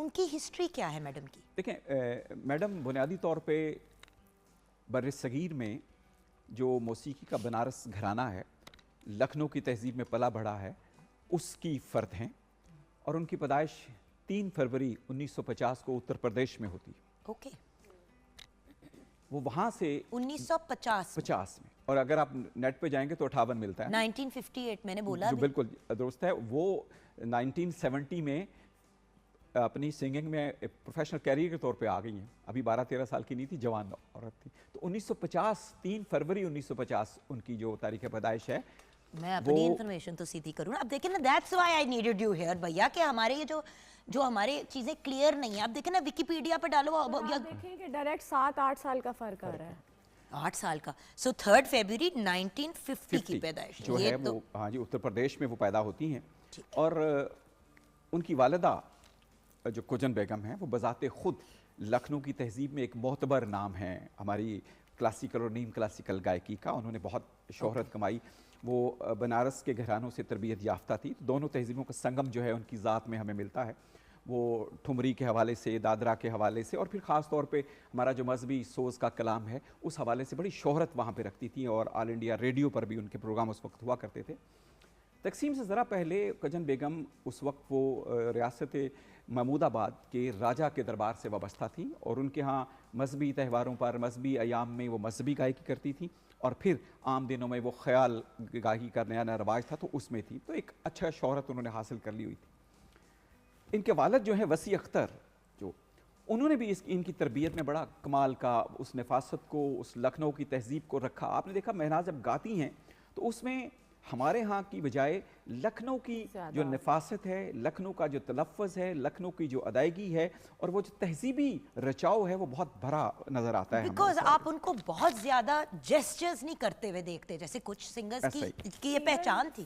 ان کی ہسٹری کیا ہے میڈم کی؟ دیکھیں میڈم بنیادی طور پہ برصغیر میں جو موسیقی کا بنارس گھرانہ ہے، لکھنؤ کی تہذیب میں پلا بڑھا ہے، اس کی فرد ہیں، اور ان کی پیدائش 3 فروری 1950 کو اتر پردیش میں ہوتی ہے۔ اوکے، وہ وہاں سے 1950 میں، اور اگر آپ نیٹ پہ جائیں گے تو 58 ملتا ہے، 1958 میں نے بولا جو بھی۔ بالکل درست ہے۔ وہ 1970 میں اپنی سنگنگ میں پروفیشنل کیریئر کے طور پہ آ گئی ہیں، ابھی 12-13 سال کی نہیں تھی، جوان عورت تھی۔ تو 1950 3 فروری 1950 ان کی جو تاریخ پیدائش ہے۔ میں اپنی انفارمیشن تو سیدھی کروں نا، اب دیکھیں نا، that's why I needed you here بھیا، کہ ہمارے یہ جو ہمارے چیزیں کلیئر نہیں ہیں۔ اب دیکھیں نا ویکیپیڈیا پہ ڈالو، آپ دیکھیں کہ ڈائریکٹ 7-8 سال کا فرق آ رہا ہے، 8 سال کا۔ سو 3 فروری 1950 کی پیدائش جو ہے وہ، ہاں جی، اتر پردیش میں وہ پیدا ہوتی ہیں، اور ان کی والدہ جو کجن بیگم ہیں، وہ بذات خود لکھنؤ کی تہذیب میں ایک معتبر نام ہیں ہماری کلاسیکل اور نیم کلاسیکل گائکی کا۔ انہوں نے بہت شہرت کمائی، وہ بنارس کے گھرانوں سے تربیت یافتہ تھی۔ دونوں تہذیبوں کا سنگم جو ہے ان کی ذات میں ہمیں ملتا ہے، وہ ٹھمری کے حوالے سے، دادرا کے حوالے سے، اور پھر خاص طور پہ ہمارا جو مذہبی سوز کا کلام ہے اس حوالے سے بڑی شہرت وہاں پہ رکھتی تھیں، اور آل انڈیا ریڈیو پر بھی ان کے پروگرام اس وقت ہوا کرتے تھے۔ تقسیم سے ذرا پہلے کجن بیگم اس وقت وہ ریاست محمود آباد کے راجہ کے دربار سے وابستہ تھیں، اور ان کے ہاں مذہبی تہواروں پر، مذہبی ایام میں وہ مذہبی گائکی کرتی تھیں، اور پھر عام دنوں میں وہ خیال گاہی کا نیا رواج تھا تو اس میں تھی، تو ایک اچھا شہرت انہوں نے حاصل کر لی ہوئی تھی۔ ان کے والد جو ہیں وسیع اختر، جو انہوں نے بھی ان کی تربیت میں بڑا کمال کا اس نفاست کو، اس لکھنؤ کی تہذیب کو رکھا۔ آپ نے دیکھا مہناز جب گاتی ہیں تو اس میں ہمارے ہاں کی بجائے لکھنؤ کی جو نفاست ہے، لکھنؤ کا جو تلفظ ہے، لکھنؤ کی جو ادائیگی ہے، اور وہ جو تہذیبی رچاؤ ہے، وہ بہت بھرا نظر آتا ہے۔ بیکاز آپ ان کو بہت زیادہ جیسچرز نہیں کرتے ہوئے دیکھتے، جیسے کچھ سنگرز کی یہ پہچان تھی۔